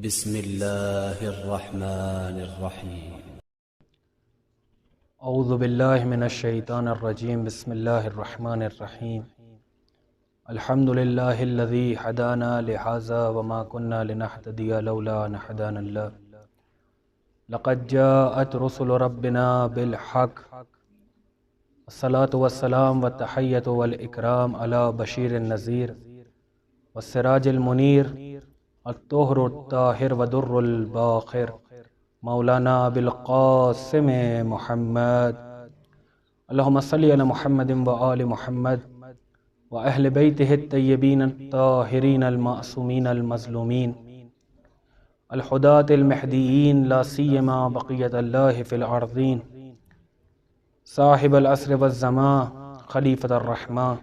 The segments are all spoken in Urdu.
بسم اللہ الرحمن الرحیم۔ اعوذ باللہ من الشیطان الرجیم۔ بسم اللہ الرحمن الرحیم۔ الحمد للہ الذی ہدانا لہذا وما كنا لنہتدی لولا ان ہدانا اللہ۔ لقد جاءت رسل ربنا بالحق۔ الصلاة والسلام والتحیۃ والاکرام علی بشیر النذیر والسراج المنیر الطہر الطاہر ودر الباخر مولانا بالقاسم محمد۔ اللہم صلی علی محمد وآل محمد وأہل بیتہ الطیبین الطاہرین المعصومین المظلومین الہداة المہدیین لا سیما بقیت اللہ فی الارضین صاحب العصر والزمان خلیفۃ الرحمن۔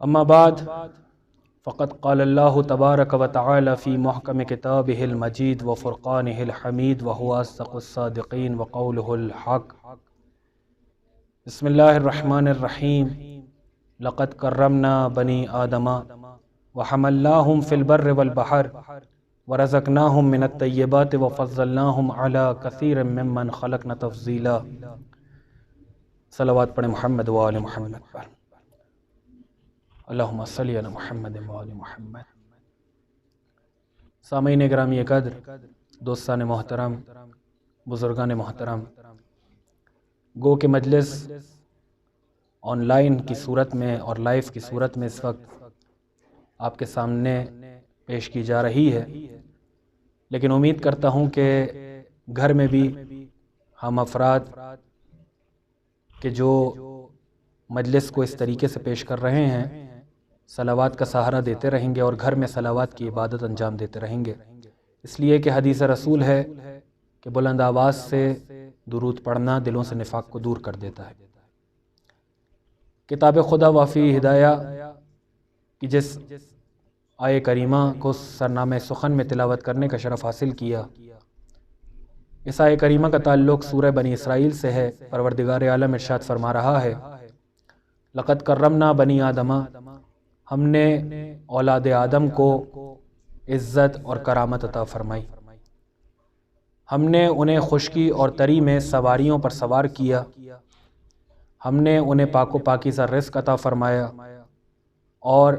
اما بعد فقد قال اللہ تبارک و تعالی فی محکم کتابہ المجید وفرقانہ الحمید وهو اصدق الصادقین وقولہ الحق۔ بسم اللہ الرحمن الرحیم۔ لقد کرمنا بنی آدم وحملناہم فی البر والبحر ورزقناہم من الطیبات وفضلناہم علی کثیر ممن خلقنا تفضیلا۔ صلوات پڑھیں محمد و آل محمد پر۔ اللہم صلی علی محمد و آل محمد۔ سامعین گرامی قدر، دوستان محترم، بزرگان محترم، گو کہ مجلس آن لائن کی صورت میں اور لائیو کی صورت میں اس وقت آپ کے سامنے پیش کی جا رہی ہے، لیکن امید کرتا ہوں کہ گھر میں بھی ہم افراد کہ جو مجلس کو اس طریقے سے پیش کر رہے ہیں صلوات کا سہارا دیتے رہیں گے اور گھر میں صلوات کی عبادت انجام دیتے رہیں گے، اس لیے کہ حدیث رسول ہے کہ بلند آواز سے درود پڑھنا دلوں سے نفاق کو دور کر دیتا ہے۔ کتاب خدا وافی ہدایہ کی جس آیے کریمہ کو سرنامہ سخن میں تلاوت کرنے کا شرف حاصل کیا، اس آیے کریمہ کا تعلق سورہ بنی اسرائیل سے ہے۔ پروردگار عالم ارشاد فرما رہا ہے، لقد کرمنا بنی آدم، ہم نے اولاد آدم کو عزت اور کرامت عطا فرمائی، ہم نے انہیں خشکی اور تری میں سواریوں پر سوار کیا، ہم نے انہیں پاک و پاکیزہ رزق عطا فرمایا اور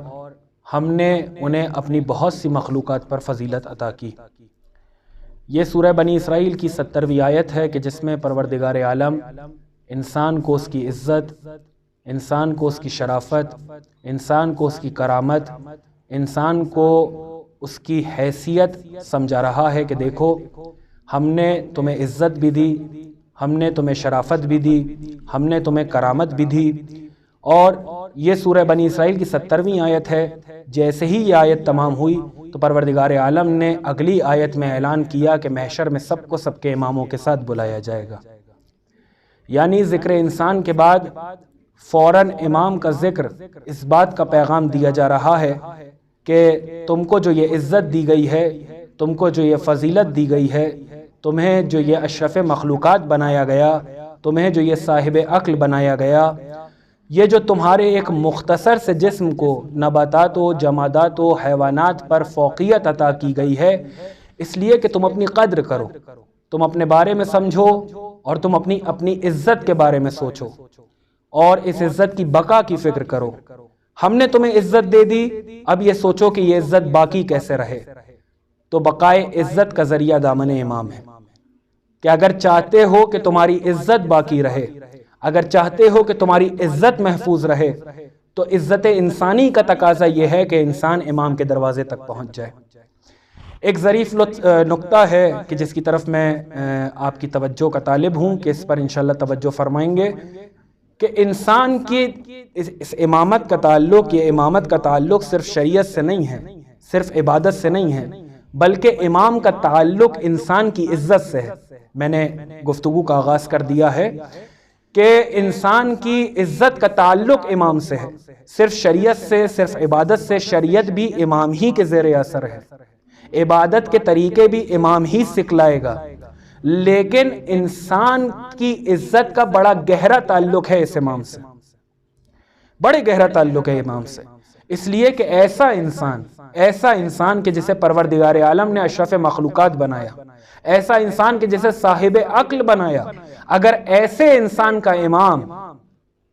ہم نے انہیں اپنی بہت سی مخلوقات پر فضیلت عطا کی۔ یہ سورہ بنی اسرائیل کی 70ویں آیت ہے کہ جس میں پروردگار عالم انسان کو اس کی عزت، انسان کو اس کی شرافت، انسان کو اس کی کرامت، انسان کو اس کی حیثیت سمجھا رہا ہے کہ دیکھو ہم نے تمہیں عزت بھی دی، ہم نے تمہیں شرافت بھی دی، ہم نے تمہیں کرامت بھی دی۔ اور یہ سورہ بنی اسرائیل کی 70ویں آیت ہے۔ جیسے ہی یہ آیت تمام ہوئی تو پروردگار عالم نے اگلی آیت میں اعلان کیا کہ محشر میں سب کو سب کے اماموں کے ساتھ بلایا جائے گا، یعنی ذکر انسان کے بعد فوراً امام کا ذکر اس بات کا پیغام دیا جا رہا ہے کہ تم کو جو یہ عزت دی گئی ہے، تم کو جو یہ فضیلت دی گئی ہے، تمہیں جو یہ اشرف مخلوقات بنایا گیا، تمہیں جو یہ صاحب عقل بنایا گیا، یہ جو تمہارے ایک مختصر سے جسم کو نباتات و جمادات و حیوانات پر فوقیت عطا کی گئی ہے، اس لیے کہ تم اپنی قدر کرو، تم اپنے بارے میں سمجھو اور تم اپنی عزت کے بارے میں سوچو اور اس عزت کی بقا کی فکر کرو۔ ہم نے تمہیں عزت دے دی، اب یہ سوچو کہ یہ عزت باقی کیسے رہے۔ تو بقائے عزت کا ذریعہ دامن امام ہے کہ اگر چاہتے ہو کہ تمہاری عزت باقی رہے، اگر چاہتے ہو کہ تمہاری عزت محفوظ رہے، تو عزت انسانی کا تقاضا یہ ہے کہ انسان امام کے دروازے تک پہنچ جائے۔ ایک ظریف نقطہ ہے کہ جس کی طرف میں آپ کی توجہ کا طالب ہوں کہ اس پر انشاءاللہ توجہ فرمائیں گے کہ انسان کی اس امامت کا تعلق، یہ امامت کا تعلق صرف شریعت سے نہیں ہے، صرف عبادت سے نہیں ہے، بلکہ امام کا تعلق انسان کی عزت سے ہے۔ میں نے گفتگو کا آغاز کر دیا ہے کہ انسان کی عزت کا تعلق امام سے ہے، صرف شریعت سے، صرف عبادت سے۔ شریعت بھی امام ہی کے زیر اثر ہے، عبادت کے طریقے بھی امام ہی سکھلائے گا، لیکن انسان کی عزت کا بڑا گہرا تعلق ہے اس امام سے، بڑے گہرا تعلق ہے امام سے۔ اس لیے کہ ایسا انسان کہ جسے پروردگار عالم نے اشرف مخلوقات بنایا، ایسا انسان کہ جسے صاحب عقل بنایا، اگر ایسے انسان کا امام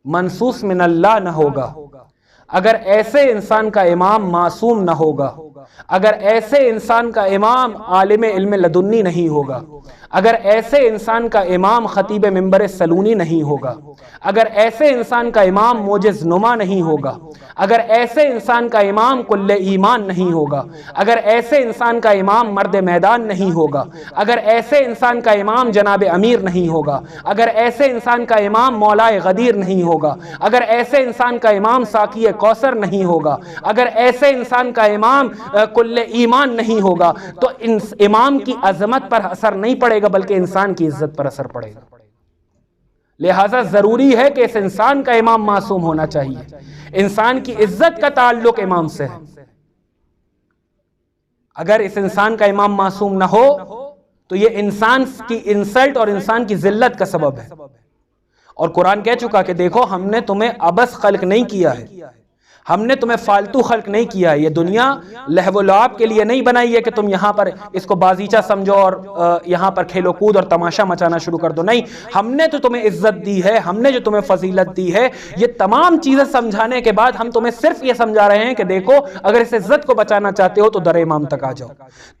منصوص من اللہ نہ ہوگا، اگر ایسے انسان کا امام معصوم نہ ہوگا، اگر ایسے انسان کا امام عالم علم لدنی نہیں ہوگا، اگر ایسے انسان کا امام خطیب منبر سلونی نہیں ہوگا، اگر ایسے انسان کا امام موجز نما نہیں ہوگا، اگر ایسے انسان کا امام کل ایمان نہیں ہوگا، اگر ایسے انسان کا امام مرد میدان نہیں ہوگا، اگر ایسے انسان کا امام جناب امیر نہیں ہوگا، اگر ایسے انسان کا امام مولائے غدیر نہیں ہوگا، اگر ایسے انسان کا امام ساقی کوثر نہیں ہوگا، اگر ایسے انسان کا امام کل ایمان نہیں ہوگا، تو امام کی عظمت پر اثر نہیں پڑے گا بلکہ انسان کی عزت پر اثر پڑے گا۔ لہٰذا ضروری ہے کہ اس انسان کا امام معصوم ہونا چاہیے، انسان کی عزت کا تعلق امام سے ہے۔ اگر اس انسان کا امام معصوم نہ ہو تو یہ انسان کی انسلٹ اور انسان کی ذلت کا سبب ہے۔ اور قرآن کہہ چکا کہ دیکھو ہم نے تمہیں عبث خلق نہیں کیا ہے، ہم نے تمہیں فالتو خلق نہیں کیا ہے، یہ دنیا لہو و لعب کے لیے نہیں بنائی ہے کہ تم یہاں پر اس کو بازیچہ سمجھو اور یہاں پر کھیلو کود اور تماشا مچانا شروع کر دو، نہیں، ہم نے تو تمہیں عزت دی ہے، ہم نے جو تمہیں فضیلت دی ہے، یہ تمام چیزیں سمجھانے کے بعد ہم تمہیں صرف یہ سمجھا رہے ہیں کہ دیکھو اگر اس عزت کو بچانا چاہتے ہو تو در امام تک آ جاؤ،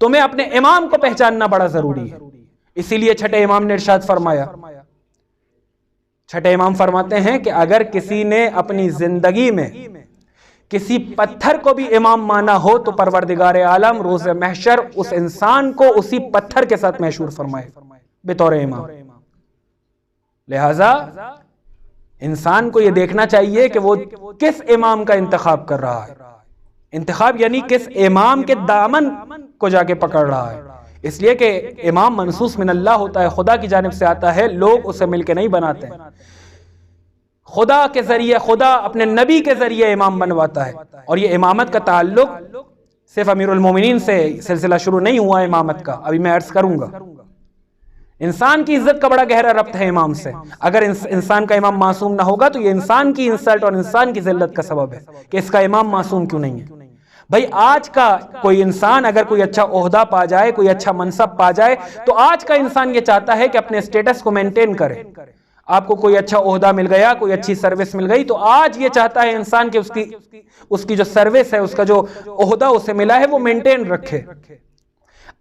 تمہیں اپنے امام کو پہچاننا بڑا ضروری ہے۔ اسی لیے چھٹے امام نے ارشاد فرمایا، چھٹے امام فرماتے ہیں کہ اگر کسی نے اپنی زندگی میں کسی پتھر کو بھی امام مانا ہو تو پروردگار عالم روز محشر اس انسان کو اسی پتھر کے ساتھ محشور فرمائے بطور امام۔ لہذا انسان کو یہ دیکھنا چاہیے کہ وہ کس امام کا انتخاب کر رہا ہے، انتخاب یعنی کس امام کے دامن کو جا کے پکڑ رہا ہے، اس لیے کہ امام منصوص من اللہ ہوتا ہے، خدا کی جانب سے آتا ہے، لوگ اسے مل کے نہیں بناتے ہیں، خدا کے ذریعے، خدا اپنے نبی کے ذریعے امام بنواتا ہے۔ اور یہ امامت کا تعلق صرف امیر المومنین سے سلسلہ شروع نہیں ہوا امامت کا، ابھی میں عرض کروں گا۔ انسان کی عزت کا بڑا گہرا ربط ہے امام سے، اگر انسان کا امام معصوم نہ ہوگا تو یہ انسان کی انسلٹ اور انسان کی ذلت کا سبب ہے کہ اس کا امام معصوم کیوں نہیں ہے۔ بھائی آج کا کوئی انسان اگر کوئی اچھا عہدہ پا جائے، کوئی اچھا منصب پا جائے، تو آج کا انسان یہ چاہتا ہے کہ اپنے اسٹیٹس کو مینٹین کرے۔ آپ کو کوئی اچھا عہدہ مل گیا، کوئی اچھی سروس مل گئی، تو آج یہ چاہتا ہے انسان کہ اس کی جو سروس ہے، اس کا جو عہدہ اسے ملا ہے وہ مینٹین رکھے۔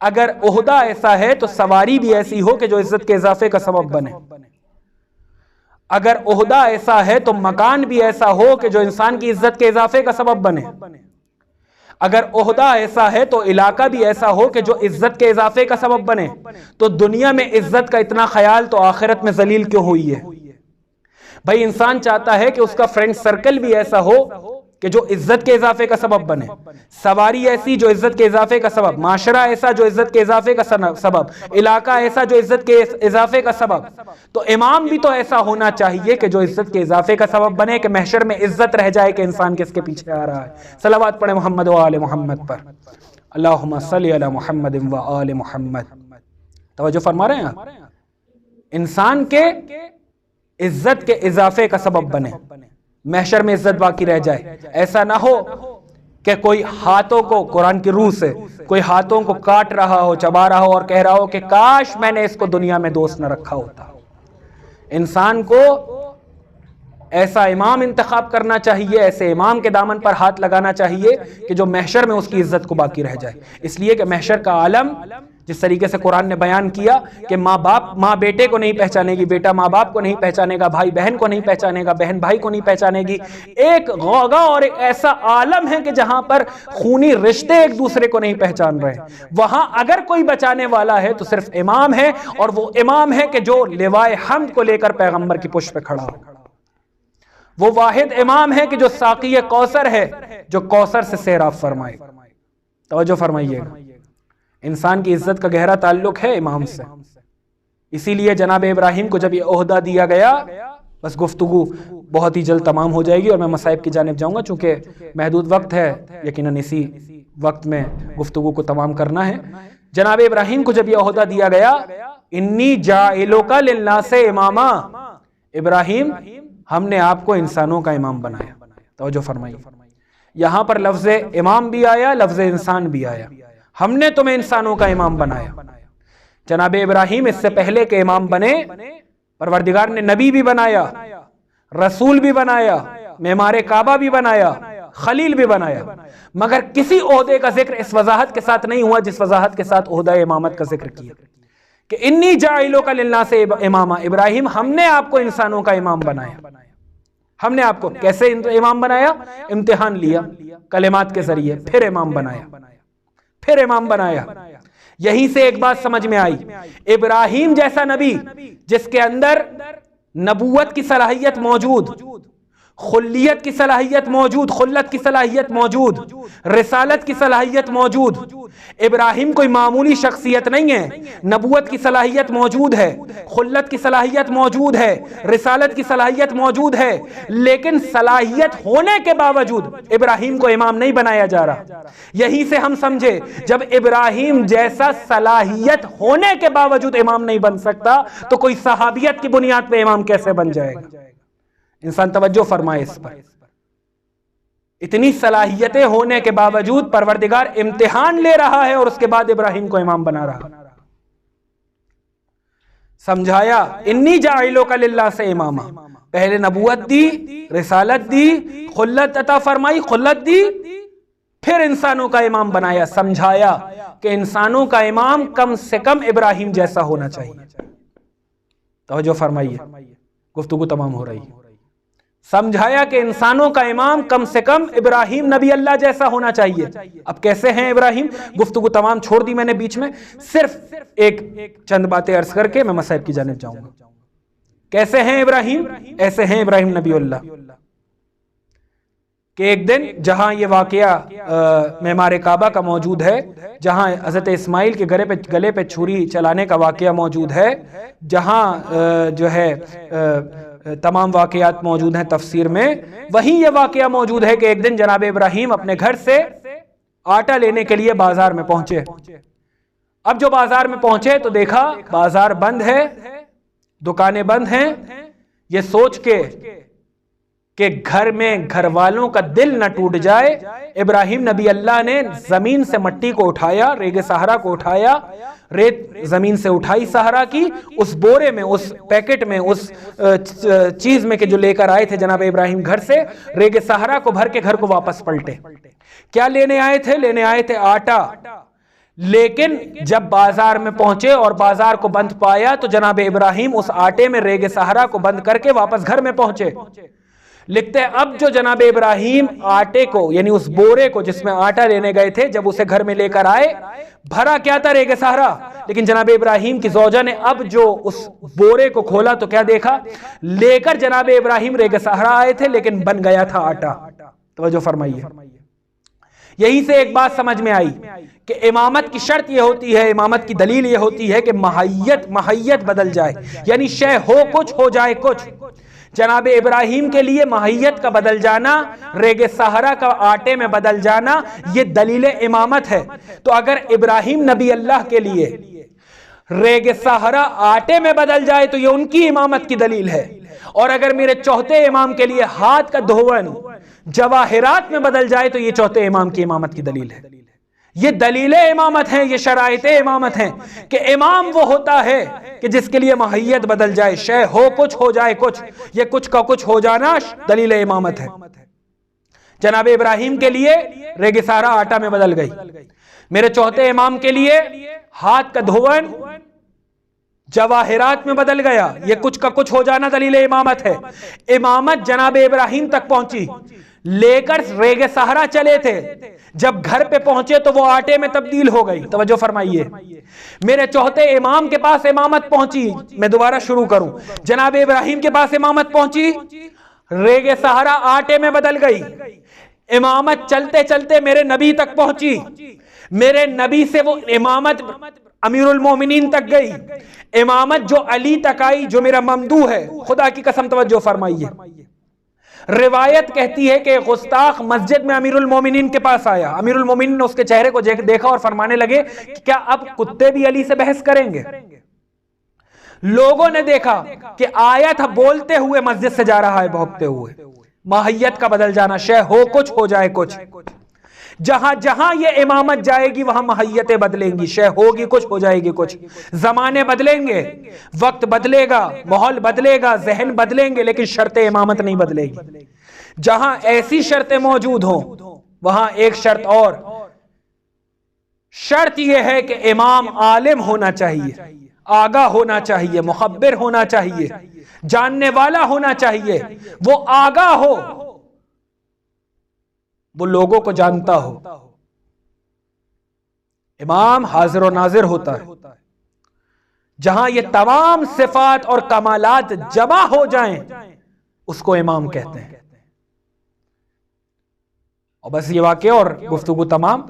اگر عہدہ ایسا ہے تو سواری بھی ایسی ہو کہ جو عزت کے اضافے کا سبب بنے، اگر عہدہ ایسا ہے تو مکان بھی ایسا ہو کہ جو انسان کی عزت کے اضافے کا سبب بنے، اگر عہدہ ایسا ہے تو علاقہ بھی ایسا ہو کہ جو عزت کے اضافے کا سبب بنے۔ تو دنیا میں عزت کا اتنا خیال تو آخرت میں ذلیل کیوں ہوئی ہے؟ بھائی انسان چاہتا ہے کہ اس کا فرینڈ سرکل بھی ایسا ہو کہ جو عزت کے اضافے کا سبب بنے، سواری ایسی جو عزت کے اضافے کا سبب، معاشرہ ایسا جو عزت کے اضافے کا سبب، علاقہ ایسا جو عزت کے اضافے کا سبب، تو امام بھی تو ایسا ہونا چاہیے کہ جو عزت کے اضافے کا سبب بنے، کہ محشر میں عزت رہ جائے کہ انسان کس کے پیچھے آ رہا ہے۔ صلوات پڑھیں محمد و آل محمد پر، اللہم صلی علی محمد و آل محمد۔ توجہ فرما رہے ہیں آپ؟ انسان کے عزت کے اضافے کا سبب بنے، محشر میں عزت باقی رہ جائے۔ ایسا نہ ہو کہ کوئی ہاتھوں کو، قرآن کی روح سے، کوئی ہاتھوں کو کاٹ رہا ہو، چبا رہا ہو اور کہہ رہا ہو کہ کاش میں نے اس کو دنیا میں دوست نہ رکھا ہوتا۔ انسان کو ایسا امام انتخاب کرنا چاہیے، ایسے امام کے دامن پر ہاتھ لگانا چاہیے کہ جو محشر میں اس کی عزت کو باقی رہ جائے۔ اس لیے کہ محشر کا عالم جس طریقے سے قرآن نے بیان کیا کہ ماں بیٹے کو نہیں پہچانے گی، بیٹا ماں باپ کو نہیں پہچانے گا، بھائی بہن کو نہیں پہچانے گا، بہن بھائی کو نہیں پہچانے گی، ایک غوغا اور ایک ایسا عالم ہے کہ جہاں پر خونی رشتے ایک دوسرے کو نہیں پہچان رہے، وہاں اگر کوئی بچانے والا ہے تو صرف امام ہے، اور وہ امام ہے کہ جو لوائے حمد کو لے کر پیغمبر کی پشت پہ کھڑا ہو۔ وہ واحد امام ہے کہ جو ساقی کوثر ہے، جو کوثر سے سیراب فرمائے۔ توجہ فرمائیے گا، انسان کی عزت کا گہرا تعلق ہے امام سے۔ اسی لیے جناب ابراہیم کو جب یہ عہدہ دیا گیا، بس گفتگو بہت ہی جلد تمام ہو جائے گی اور میں مصائب کی جانب جاؤں گا، چونکہ محدود وقت ہے، یقیناً اسی وقت میں گفتگو کو تمام کرنا ہے۔ جناب ابراہیم کو جب یہ عہدہ دیا گیا، انی جاعلک للناس اماما، ابراہیم ہم نے آپ کو انسانوں کا امام بنایا۔ توجہ فرمائیے، یہاں پر لفظ امام بھی آیا، لفظ انسان بھی آیا. ہم نے تمہیں انسانوں کا امام بنایا. جناب ابراہیم اس سے پہلے کہ امام بنے، پروردگار نے نبی بھی بنایا، رسول بھی بنایا، معمار کعبہ بھی بنایا، خلیل بھی بنایا، مگر کسی عہدے کا ذکر اس وضاحت کے ساتھ نہیں ہوا جس وضاحت کے ساتھ عہدہ امامت کا ذکر کیا کہ انی جاعلک للناس اماما. ابراہیم ہم نے آپ کو انسانوں کا امام بنایا. ہم نے آپ کو کیسے امام بنایا؟ امتحان لیا کلمات کے ذریعے، پھر امام بنایا، پھر امام بنایا. یہیں سے ایک بات سمجھ میں آئی، ابراہیم جیسا نبی جس کے اندر نبوت کی صلاحیت موجود، خلیت کی صلاحیت موجود، خلت کی صلاحیت موجود، رسالت کی صلاحیت موجود. ابراہیم کوئی معمولی شخصیت نہیں ہے، نبوت کی صلاحیت موجود ہے، خلت کی صلاحیت موجود ہے، رسالت کی صلاحیت موجود ہے، لیکن صلاحیت ہونے کے باوجود ابراہیم کو امام نہیں بنایا جا رہا. یہی سے ہم سمجھے جب ابراہیم جیسا صلاحیت ہونے کے باوجود امام نہیں بن سکتا تو کوئی صحابیت کی بنیاد پہ امام کیسے بن جائے گا؟ انسان توجہ فرمائے اس پر. اتنی صلاحیتیں ہونے کے باوجود پروردگار امتحان لے رہا ہے اور اس کے بعد ابراہیم کو امام بنا رہا. سمجھایا انی جاعلک للہ سے اماما. پہلے نبوت دی، رسالت دی، خلت عطا فرمائی، خلت دی، پھر انسانوں کا امام بنایا. سمجھایا کہ انسانوں کا امام کم سے کم ابراہیم جیسا ہونا چاہیے. توجہ فرمائیے، گفتگو تمام ہو رہی ہے. سمجھایا کہ انسانوں کا امام کم سے کم ابراہیم نبی اللہ جیسا ہونا چاہیے. اب کیسے ہیں ابراہیم؟ گفتگو تمام چھوڑ دی میں نے بیچ میں، صرف ایک چند باتیں عرض کر کے میں مسائل کی جانب جاؤں گا. کیسے ہیں ابراہیم؟ ایسے ہیں ابراہیم نبی اللہ کہ ایک دن جہاں یہ واقعہ معمار کعبہ کا موجود ہے، جہاں حضرت اسماعیل کے گلے پہ چھری چلانے کا واقعہ موجود ہے، جہاں جو ہے تمام واقعات موجود ہیں تفسیر میں، وہیں یہ واقعہ موجود ہے کہ ایک دن جناب ابراہیم اپنے گھر سے آٹا لینے کے لیے بازار میں پہنچے. اب جو بازار میں پہنچے تو دیکھا بازار بند ہے، دکانیں بند ہیں. یہ سوچ کے کہ گھر میں گھر والوں کا دل نہ ٹوٹ جائے، ابراہیم نبی اللہ نے زمین سے مٹی کو اٹھایا، ریگ صحرا کو اٹھایا، ریت زمین سے اٹھائی صحرا کی، اس بورے میں، اس پیکٹ میں، اس چیز میں کہ جو لے کر آئے تھے جناب ابراہیم گھر سے، ریگ صحرا کو بھر کے گھر کو واپس پلٹے. کیا لینے آئے تھے؟ لینے آئے تھے آٹا. لیکن جب بازار میں پہنچے اور بازار کو بند پایا تو جناب ابراہیم اس آٹے میں ریگ صحرا کو بند کر کے واپس گھر میں پہنچے. لکھتے ہیں اب جو جناب ابراہیم آٹے کو، یعنی اس بورے کو جس میں آٹا لینے گئے تھے، جب اسے گھر میں لے کر آئے، بھرا کیا تھا؟ ریگ صحرا. لیکن جناب ابراہیم کی زوجہ نے اب جو اس بورے کو کھولا تو کیا دیکھا؟ لے کر جناب ابراہیم ریگ صحرا آئے تھے لیکن بن گیا تھا آٹا. توجہ فرمائیے. یہی سے ایک بات سمجھ میں آئی کہ امامت کی شرط یہ ہوتی ہے، امامت کی دلیل یہ ہوتی ہے کہ ماہیت بدل جائے، یعنی شے ہو کچھ ہو جائے کچھ. جناب ابراہیم کے لیے ماہیت کا بدل جانا، ریگ صحرا کا آٹے میں بدل جانا، یہ دلیل امامت ہے. تو اگر ابراہیم نبی اللہ کے لیے ریگ صحرا آٹے میں بدل جائے تو یہ ان کی امامت کی دلیل ہے، اور اگر میرے چوتھے امام کے لیے ہاتھ کا دھون جواہرات میں بدل جائے تو یہ چوتھے امام کی امامت کی دلیل ہے. یہ دلیل امامت ہیں، یہ شرائط امامت ہیں کہ امام وہ ہوتا ہے کہ جس کے لیے ماہیت بدل جائے، شے ہو کچھ ہو جائے کچھ، یہ کچھ کا کچھ ہو جانا دلیل امامت ہے. جناب ابراہیم کے لیے ریگ صحرا آٹا میں بدل گئی، میرے چوتھے امام کے لیے ہاتھ کا دھون جواہرات میں بدل گیا، یہ کچھ کا کچھ ہو جانا دلیل امامت ہے. امامت جناب ابراہیم تک پہنچی، لے کر ریگ صحرا چلے تھے، جب گھر پہ پہنچے تو وہ آٹے میں تبدیل ہو گئی. توجہ فرمائیے. میرے چوتھے امام کے پاس امامت پہنچی، میں دوبارہ شروع کروں، جناب ابراہیم کے پاس امامت پہنچی، ریگ صحرا آٹے میں بدل گئی. امامت چلتے چلتے میرے نبی تک پہنچی، میرے نبی سے وہ امامت امیر المومنین تک گئی، امامت جو علی تک آئی، جو میرا ممدوح ہے. خدا کی قسم توجہ فرمائیے. روایت کہتی ہے کہ گستاخ مسجد میں امیر المومنین کے پاس آیا، امیر المومنین نے اس کے چہرے کو دیکھا اور فرمانے لگے کہ کیا اب کتے بھی علی سے بحث کریں گے؟ لوگوں نے دیکھا کہ آیا تھا بولتے ہوئے مسجد سے جا رہا ہے، بھونکتے ہوئے. ماہیت کا بدل جانا، شے ہو کچھ ہو جائے کچھ. جہاں جہاں یہ امامت جائے گی وہاں ماہیتیں بدلیں گی، شے ہوگی کچھ ہو جائے گی کچھ. زمانے بدلیں گے، وقت بدلے گا، ماحول بدلے گا، ذہن بدلیں گے، لیکن شرط امامت نہیں بدلے گی. جہاں ایسی شرطیں موجود ہوں وہاں ایک شرط اور، شرط یہ ہے کہ امام عالم ہونا چاہیے، آگاہ ہونا چاہیے، مخبر ہونا چاہیے، جاننے والا ہونا چاہیے. وہ آگاہ ہو، وہ لوگوں کو جانتا ہو. امام حاضر و ناظر ہوتا ہے. جہاں یہ تمام صفات اور کمالات جمع ہو جائیں اس کو امام کہتے ہیں. اور بس یہ واقعہ اور گفتگو تمام.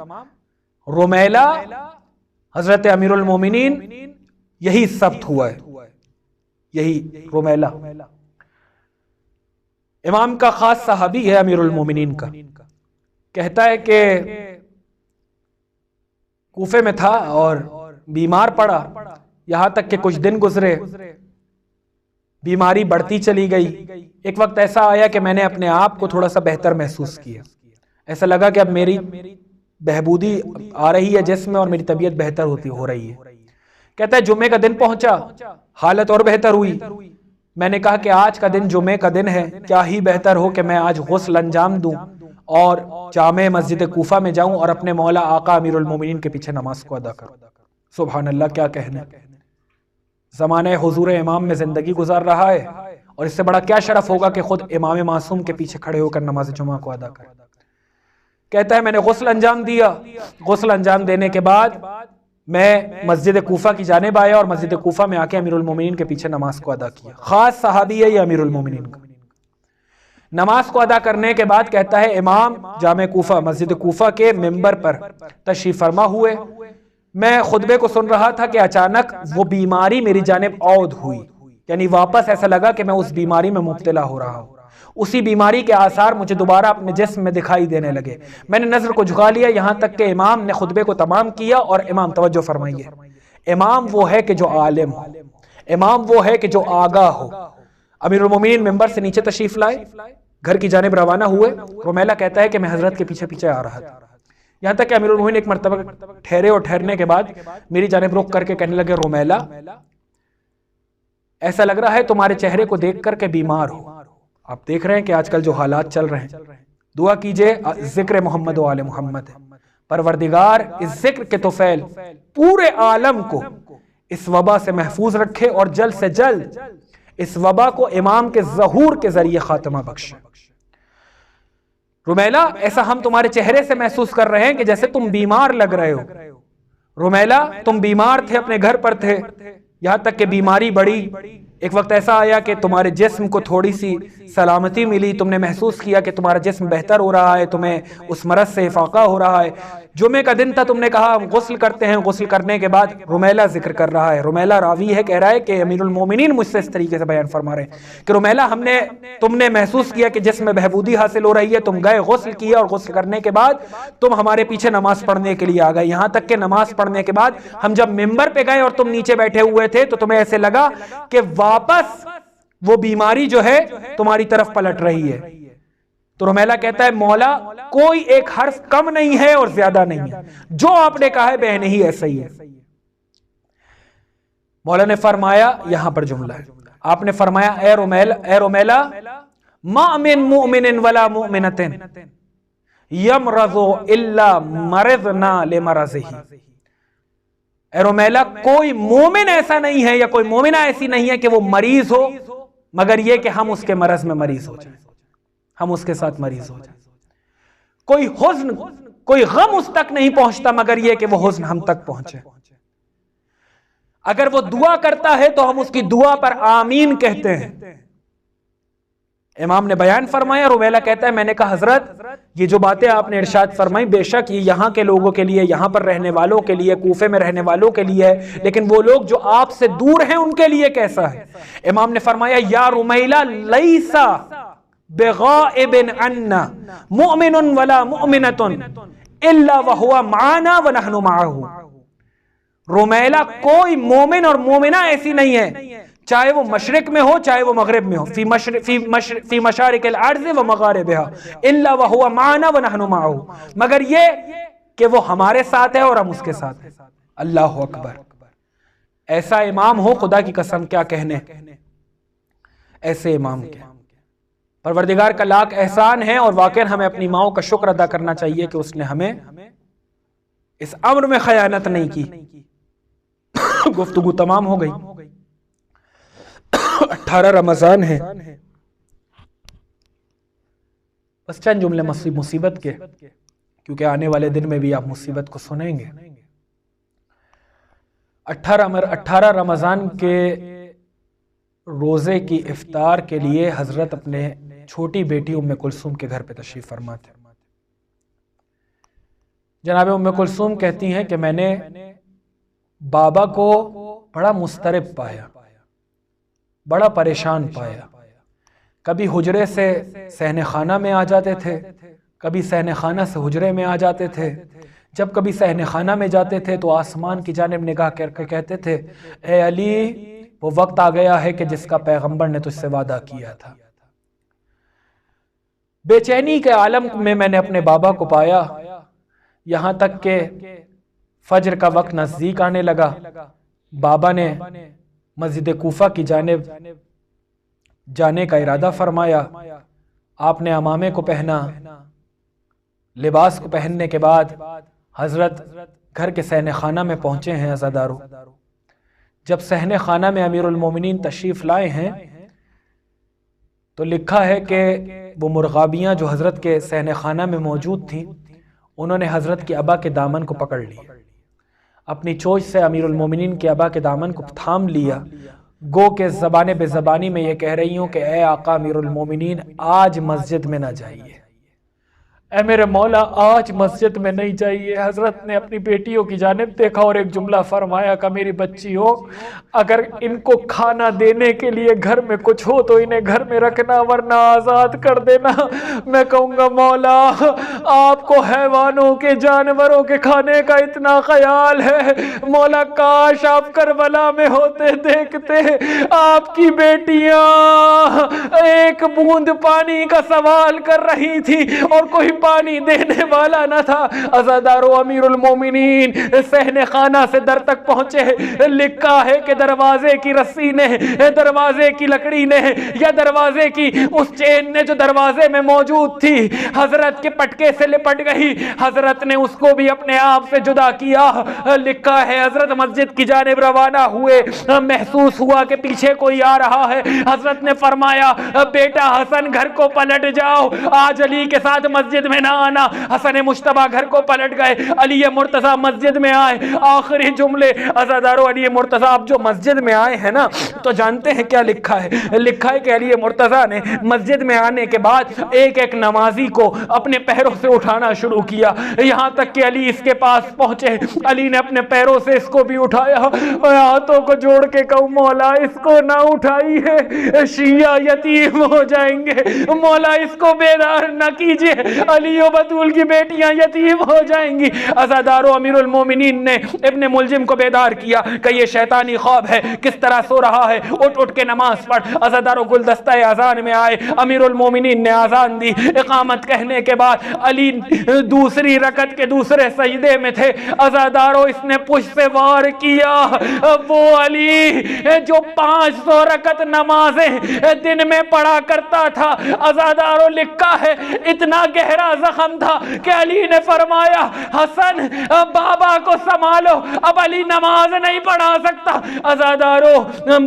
رمیلہ حضرت امیر المومنین یہی ثبت ہوا ہے، یہی رمیلہ امام کا خاص صحابی ہے امیر المومنین کا. کہتا ہے کہ کوفے میں تھا اور بیمار پڑا، یہاں تک کہ کچھ دن گزرے، بیماری بڑھتی چلی گئی. ایک وقت ایسا آیا کہ میں نے اپنے آپ کو تھوڑا سا بہتر محسوس کیا، ایسا لگا کہ اب میری بہبودی آ رہی ہے جسم میں اور میری طبیعت بہتر ہو رہی ہے. کہتا ہے جمعے کا دن پہنچا، حالت اور بہتر ہوئی. میں نے کہا کہ آج کا دن جمعے کا دن ہے، کیا ہی بہتر ہو کہ میں آج غسل انجام دوں اور جامع مسجد کوفہ میں جاؤں اور اپنے مولا آقا امیر المومنین کے پیچھے نماز کو ادا کروں. سبحان اللہ، کیا کہنا. زمانہ حضور امام میں زندگی گزار رہا ہے اور اس سے بڑا کیا شرف ہوگا کہ خود امام معصوم کے پیچھے کھڑے ہو کر نماز جمعہ کو ادا کرے. کہتا ہے میں نے غسل انجام دیا، غسل انجام دینے کے بعد میں مسجد کوفہ کی جانب آیا اور مسجد کوفہ میں آ کے امیر المومنین کے پیچھے نماز کو ادا کیا. خاص صحابی ہے یہ امیر المومنین کا. نماز کو ادا کرنے کے بعد کہتا ہے امام جامع کوفہ مسجد کوفہ کے منبر پر تشریف فرما ہوئے. میں خطبے کو سن رہا تھا کہ اچانک وہ بیماری میری جانب عود ہوئی، یعنی واپس ایسا لگا کہ میں اس بیماری میں مبتلا ہو رہا ہوں. اسی بیماری کے آثار مجھے دوبارہ اپنے جسم میں دکھائی دینے لگے. میں نے نظر کو جھکا لیا یہاں تک کہ امام نے خطبے کو تمام کیا. اور امام توجہ فرمائیے، امام وہ ہے کہ جو عالم ہو، امام وہ ہے کہ جو آگاہ ہو. امیر المومنین منبر سے نیچے تشریف لائے، گھر کی جانب روانہ ہوئے. رمیلہ کہتا ہے کہ میں حضرت کے پیچھے پیچھے آ رہا تھا، یہاں تک کہ امیر المومنین ایک مرتبہ ٹھہرے اور ٹھہرنے کے بعد میری جانب رخ کر کے کہنے لگے رمیلہ ایسا لگ رہا ہے تمہارے چہرے کو دیکھ کر کے بیمار ہو. آپ دیکھ رہے ہیں کہ آج کل جو حالات چل رہے ہیں، دعا کیجئے ذکر محمد و آل محمد ہے. پروردگار اس ذکر کے طفیل پورے عالم کو اس وبا سے محفوظ رکھے اور جلد سے جلد اس وبا کو امام کے ظہور کے ذریعے خاتمہ بخشے. رمیلہ ایسا ہم تمہارے چہرے سے محسوس کر رہے ہیں کہ جیسے تم بیمار لگ رہے ہو. رمیلہ تم بیمار تھے، اپنے گھر پر تھے، یہاں تک کہ بیماری بڑھی. ایک وقت ایسا آیا کہ تمہارے جسم کو تھوڑی سی سلامتی ملی، تم نے محسوس کیا کہ تمہارا جسم بہتر ہو رہا ہے، تمہیں اس مرض سے افاقہ ہو رہا ہے. جمعے کا دن تھا، تم نے کہا ہم غسل کرتے ہیں. غسل کرنے کے بعد رمیلہ ذکر کر رہا ہے، رمیلہ راوی ہے، کہہ رہا ہے کہ امیر المومنین مجھ سے اس طریقے سے بیان فرما رہے ہیں کہ رمیلہ تم نے محسوس کیا کہ جسم میں بہبودی حاصل ہو رہی ہے، تم گئے غسل کیا اور غسل کرنے کے بعد تم ہمارے پیچھے نماز پڑھنے کے لیے آ گئے. یہاں تک کہ نماز پڑھنے کے بعد ہم جب ممبر پہ گئے اور تم نیچے بیٹھے ہوئے تھے تو تمہیں ایسے لگا کہ واپس وہ بیماری جو ہے تمہاری طرف پلٹ رہی ہے. تو رمیلہ کہتا ہے مولا کوئی ایک حرف کم نہیں ہے اور زیادہ نہیں ہے، جو آپ نے کہا ہے بہن ہی ایسا ہی ہے. مولا نے فرمایا، یہاں پر جملہ ہے، آپ نے فرمایا اے رمیلہ ما من مؤمن ولا مؤمنۃ یمرض الا مرضنا لمرضہ. اے رمیلہ کوئی مومن ایسا نہیں ہے یا کوئی مومنہ ایسی نہیں ہے کہ وہ مریض ہو مگر یہ کہ ہم اس کے مرض میں مریض ہو جائیں، ہم اس کے ساتھ مریض ہو جائیں. کوئی حزن، کوئی غم اس تک نہیں پہنچتا مگر یہ کہ وہ حزن ہم تک پہنچے. اگر وہ دعا کرتا ہے تو ہم اس کی دعا پر آمین کہتے ہیں. امام نے بیان فرمایا. رمیلہ کہتا ہے میں نے کہا حضرت یہ جو باتیں آپ نے ارشاد فرمائی بے شک یہ یہاں کے لوگوں کے لیے، یہاں پر رہنے والوں کے لیے، کوفے میں رہنے والوں کے لیے ہے، لیکن وہ لوگ جو آپ سے دور ہیں ان کے لیے کیسا ہے؟ امام نے فرمایا یا رمیلہ لیسا بغائب عنا مؤمن ولا مؤمنۃ الا وهو معنا ونحن معه. رمیلہ کوئی مومن اور مومنہ ایسی نہیں ہے چاہے وہ مشرق میں ہو چاہے وہ مغرب میں ہو، فی مشارق الارض و مغاربها الا وهو معنا ونحن معه، مگر یہ کہ وہ ہمارے ساتھ ہے اور ہم اس کے ساتھ ہیں۔ اللہ اکبر، ایسا امام ہو خدا کی قسم کیا کہنے، ایسے امام کے پروردگار کا لاکھ احسان ہے، اور واقعا ہمیں اپنی ماؤں کا شکر ادا کرنا چاہیے کہ اس نے ہمیں اس امر میں خیانت نہیں کی۔ گفتگو تمام ہو گئی، 18 رمضان ہے، بس چند جملے مصیبت کے، کیونکہ آنے والے دن میں بھی آپ مصیبت کو سنیں گے۔ 18 رمضان کے روزے کی افطار کے لیے حضرت اپنے چھوٹی بیٹی ام کلثوم کے گھر پہ تشریف فرما تھے۔ جناب ام کلثوم کہتی ہیں کہ میں نے بابا کو بڑا مضطرب پایا، بڑا پریشان پایا، کبھی حجرے سے صحن خانہ میں آ جاتے تھے، کبھی صحن خانہ سے حجرے میں آ جاتے تھے، جب کبھی صحن خانہ میں جاتے تھے تو آسمان کی جانب نگاہ کر کے کہتے تھے اے علی وہ وقت آ گیا ہے کہ جس کا پیغمبر نے تجھ سے وعدہ کیا تھا۔ بے چینی کے عالم میں میں نے اپنے بابا کو پایا، یہاں تک کہ فجر کا وقت نزدیک آنے لگا، بابا نے مسجد کوفہ کی جانب جانے کا ارادہ فرمایا، آپ نے عمامے کو پہنا، لباس کو پہننے کے بعد حضرت گھر کے صحن خانہ میں پہنچے ہیں۔ عزادارو، جب صحن خانہ میں امیر المومنین تشریف لائے ہیں تو لکھا ہے کہ وہ مرغابیاں جو حضرت کے صحن خانہ میں موجود تھیں، انہوں نے حضرت کے ابا کے دامن کو پکڑ لیا، اپنی چونچ سے امیر المومنین کے ابا کے دامن کو تھام لیا، گو کہ زبان بے زبانی میں یہ کہہ رہی ہوں کہ اے آقا امیر المومنین آج مسجد میں نہ جائیے، اے میرے مولا آج مسجد میں نہیں جائیے۔ حضرت نے اپنی بیٹیوں کی جانب دیکھا اور ایک جملہ فرمایا کہ میری بچی ہو، اگر ان کو کھانا دینے کے لیے گھر میں کچھ ہو تو انہیں گھر میں رکھنا، ورنہ آزاد کر دینا۔ میں کہوں گا مولا آپ کو حیوانوں کے، جانوروں کے کھانے کا اتنا خیال ہے، مولا کاش آپ کربلا میں ہوتے، دیکھتے آپ کی بیٹیاں ایک بوند پانی کا سوال کر رہی تھی اور کوئی پانی دینے والا نہ تھا۔ عزادارو امیر المومنین صحن خانہ سے در تک پہنچے، لکھا ہے کہ دروازے کی رسی نے، دروازے کی لکڑی نے، یا دروازے کی اس چین نے جو دروازے میں موجود تھی حضرت کے پٹکے سے لپٹ گئی، حضرت نے اس کو بھی اپنے آپ سے جدا کیا۔ لکھا ہے حضرت مسجد کی جانب روانہ ہوئے، محسوس ہوا کہ پیچھے کوئی آ رہا ہے، حضرت نے فرمایا بیٹا حسن گھر کو پلٹ جاؤ، آج علی کے ساتھ مسجد میں نہ آنا۔ حسن مجتبیٰ گھر کو پلٹ گئے، علی مرتضیٰ مسجد میں آئے۔ آخری جملے عزادارو، علی مرتضیٰ آپ جو مسجد میں آئے ہیں نا تو جانتے ہیں کیا لکھا ہے؟ لکھا ہے کہ علی مرتضیٰ نے مسجد میں آنے کے بعد ایک ایک نمازی کو اپنے پیروں سے اٹھانا شروع کیا، یہاں تک کہ علی اس کے پاس پہنچے، علی نے اپنے پیروں سے اس کو بھی اٹھایا، ہاتھوں کو جوڑ کے کہوں مولا اس کو نہ اٹھائی ہے، شیعہ یتیم ہو جائیں گے، مولا اس کو بیدار نہ کیجئے، علی و بطول کی بیٹیاں یتیم ہو جائیں گی۔ عزادارو امیر المومنین نے ابن ملجم کو بیدار کیا کہ یہ شیطانی خواب ہے، کس طرح سو رہا ہے، اٹھ اٹھ کے نماز پڑھ۔ عزادارو گلدستہ اذان میں آئے، امیر المومنین نے اذان دی، اقامت کہنے کے بعد علی دوسری رکعت کے دوسرے سجدے میں تھے۔ عزادارو اس نے پشت سے وار کیا، وہ علی جو 500 رکعت نمازیں دن میں پڑھا کرتا تھا، عزادارو لکھا ہے اتنا گہرا زخم تھا کہ علی نے فرمایا حسن بابا کو سنبھالو، اب علی نماز نہیں پڑھا سکتا۔ عزادارو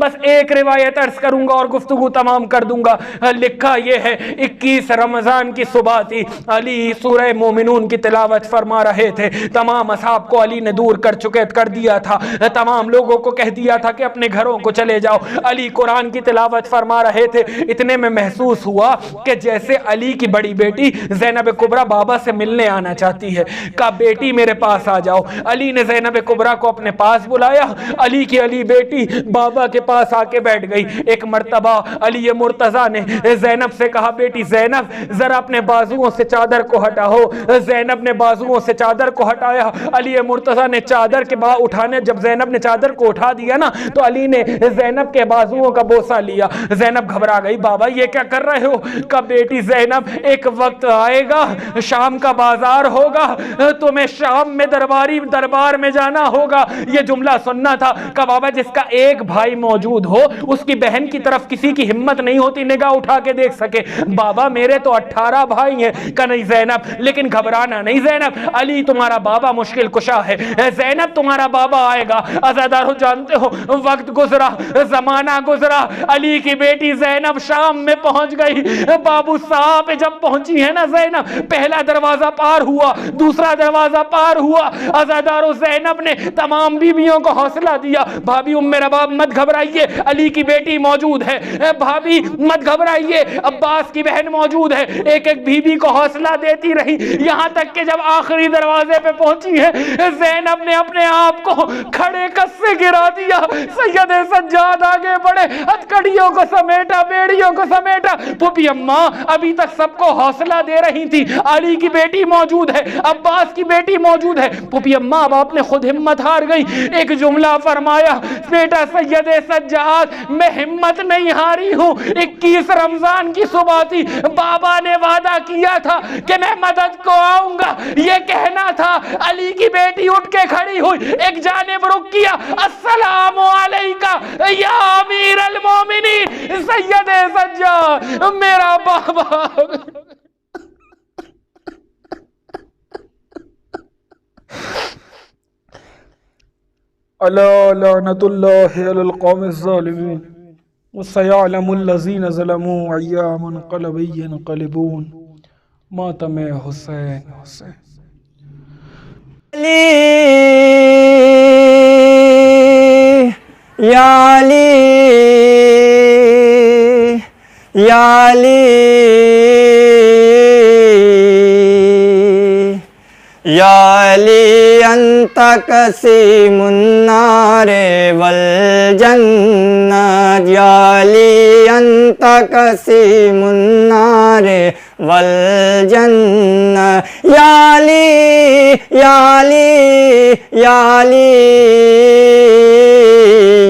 بس ایک روایت عرض کروں گا اور گفتگو تمام کر دوں گا۔ لکھا یہ ہے 21 رمضان کی صبح تھی، علی سورہ مومنون کی تلاوت فرما رہے تھے، تمام اصحاب کو علی نے دور کر دیا تھا، تمام لوگوں کو کہہ دیا تھا کہ اپنے گھروں کو چلے جاؤ، علی قرآن کی تلاوت فرما رہے تھے۔ اتنے میں محسوس ہوا کہ جیسے علی کی بڑی بیٹی زینب کبریٰ بابا سے ملنے آنا چاہتی ہے، کہا بیٹی میرے پاس آ جاؤ۔ علی نے زینب کبریٰ کو اپنے پاس بلایا، علی کی علی بیٹی بابا کے پاس آ کے بیٹھ گئی۔ ایک مرتبہ علی مرتضیٰ نے زینب سے کہا بیٹی زینب ذرا اپنے بازوؤں سے چادر کو ہٹاؤ۔ زینب نے بازوؤں سے چادر کو ہٹایا، علی مرتضیٰ نے چادر کے بعد اٹھانے، جب زینب نے چادر کو اٹھا دیا نا تو علی نے زینب کے بازوؤں کا بوسہ لیا۔ زینب گھبرا گئی، بابا یہ کیا کر رہے ہو؟ کہ بیٹی زینب ایک وقت آئے گا، شام کا بازار ہوگا، تمہیں شام میں دربار میں جانا ہوگا۔ یہ جملہ سننا تھا کہ بابا جس کا ایک بھائی موجود ہو اس کی بہن کی طرف کسی کی ہمت نہیں ہوتی نگاہ اٹھا کے دیکھ سکے۔ بابا میرے تو 18 بھائی ہیں۔ کہ نہیں زینب، لیکن گھبرانا نہیں زینب، علی تمہارا بابا مشکل کشا ہے، زینب تمہارا بابا آئے گا۔ عزادارو جانتے ہو وقت گزرا، زمانہ گزرا، علی کی بیٹی زینب شام میں پہنچ گئی۔ بابو صاحب جب پہنچی ہے نا زینب، پہلا دروازہ پار ہوا، دوسرا دروازہ پار ہوا۔ عزادارو زینب نے تمام بیویوں کو حوصلہ دیا، بھابی ام رباب مت گھبرائیے، علی کی بیٹی موجود ہے، بھابی مت گھبرائیے، عباس کی بہن موجود ہے۔ ایک ایک بیوی کو حوصلہ دیتی رہی، یہاں تک کہ جب آخری دروازے پہ پہنچی ہے زینب نے اپنے آپ کو کھڑے کس سے گرا دیا۔ سید سجاد آگے بڑھے، ہتھکڑیوں کو سمیٹا، بیڑیوں کو سمیٹا۔ پھوپھی اماں ابھی تک سب کو حوصلہ دے رہی تھی، علی کی بیٹی موجود ہے، عباس کی بیٹی موجود ہے۔ پھوپھی اماں اب آپ نے خود ہمت ہار گئی، ایک جملہ فرمایا، بیٹا سید سجاد میں ہمت نہیں ہاری ہوں۔ 21 رمضان کی صبح تھی، بابا نے وعدہ کیا تھا کہ میں مدد کو آؤں گا، یہ کہنا تھا۔ علی کی بیٹی اٹھ کے کھڑی ہوئی، ایک جانب رک کیا، السلام علیکہ یا امیر المومنین سید سجاد، میرا بابا۔ الا لعنت اللہ علی القوم الظالمین وسیعلم الذین ظلموا ای منقلب ینقلبون۔ ماتم حسین حسین علی یا علی یا علی یا علی انت قسیم النار والجنہ، یا علی انت قسیم النار والجنہ، یا علی یا علی یا علی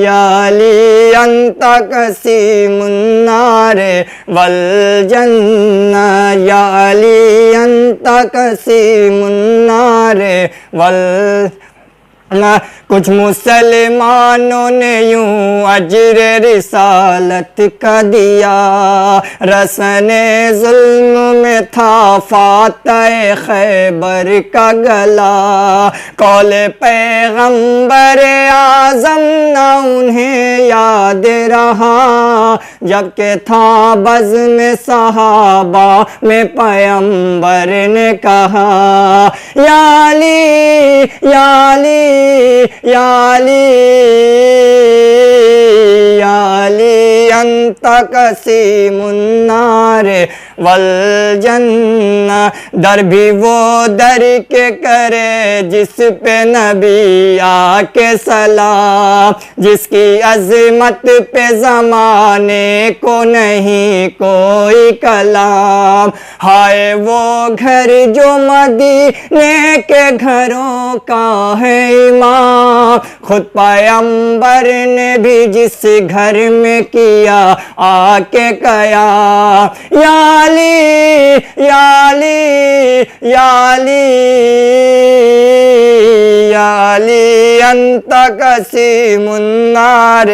یا علی انت قسیم النار والجنہ، یا علی انت قسیم النار کچھ مسلمانوں نے یوں اجر رسالت کا دیا، رسن ظلم میں تھا فاتح خیبر کا گلا، قول پیغمبر اعظم نہ انہیں یاد رہا، جبکہ تھا بزم صحابہ میں پیغمبر نے کہا، یا علی یا علی یا علی یا علی انت قسیم النار والجنہ۔ در بھی وہ در کے کرے جس پہ نبی آ کے سلام، جس کی عظمت پہ زمانے کو نہیں کوئی کلام، ہائے وہ گھر جو مدینے کے گھروں کا ہے امام، خود پیغمبر نے بھی جس گھر میں کیا آ کے قیام، یا علی یا علی یا علی یا علی انت قسیم النار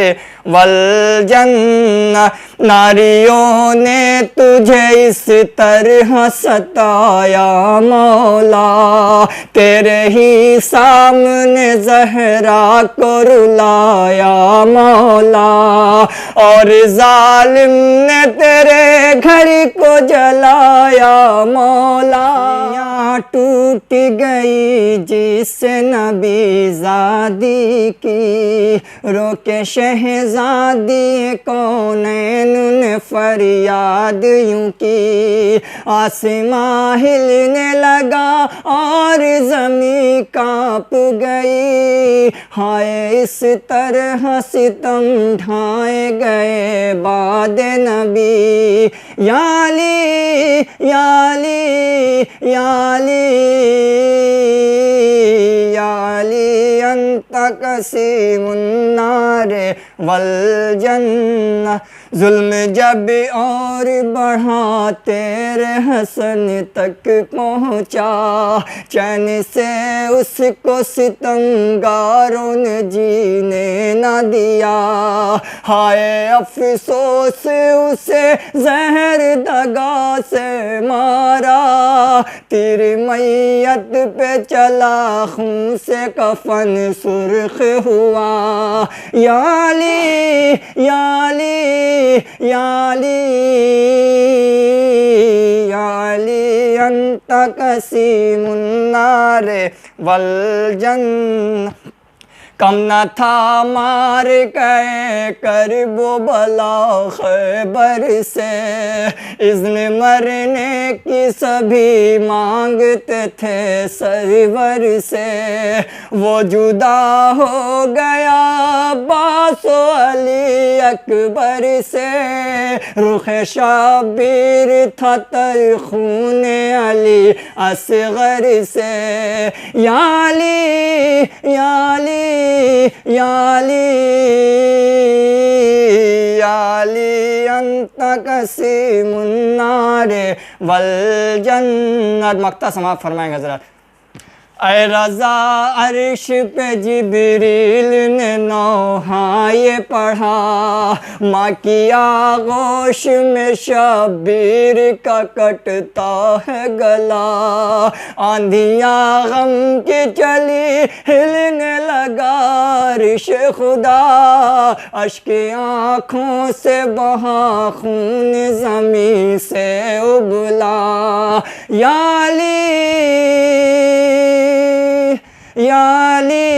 والجنہ۔ ناریوں نے تجھے اس طرح ستایا مولا، تیرے ہی سامنے زہرا کو رلایا مولا، اور ظالم نے تیرے گھر کو جلایا مولا۔ ٹوٹ گئی جس نبی زادی کی، رو کے شہزادی کونین نے فریاد یوں کی، آسماں ہلنے لگا اور زمین کانپ گئی، ہائے اس طرح ستم ڈھائے گئے بعد نبی، یا علی یا علی یا علی یا علی انت قسیم النار والجنہ۔ ظلم جب اور بڑھا تیرے حسن تک پہنچا، چین سے اس کو ستمگاروں نے جینے نہ دیا، ہائے افسوس اسے زہر دگا سے مارا، تیر میت پہ چلا خون سے کفن سرخ ہوا، یا علی یا علی یا علی یا علی انت قسیم النار والجنہ۔ کم نہ تھا مار گئے کرب و بلا خیبر سے، اذن مرنے کی سبھی مانگتے تھے سرور سے، وہ جدا ہو گیا عباس و علی اکبر سے، رخ شبیر تھا تر خون علی اصغر سے، یا علی یا علی یا علی یا علی انت قسیم النار والجنہ۔ مقطع سماعت فرمائیں گے حضرات۔ اے رضا عرش پہ جبریل نے نوحہ یہ پڑھا، ماں کی آغوش میں شبیر کا کٹتا ہے گلا، آندھیاں غم کی چلی ہلنے لگا عرش خدا، اشک آنکھوں سے بہا خون زمین سے ابلا، یا علی یا علی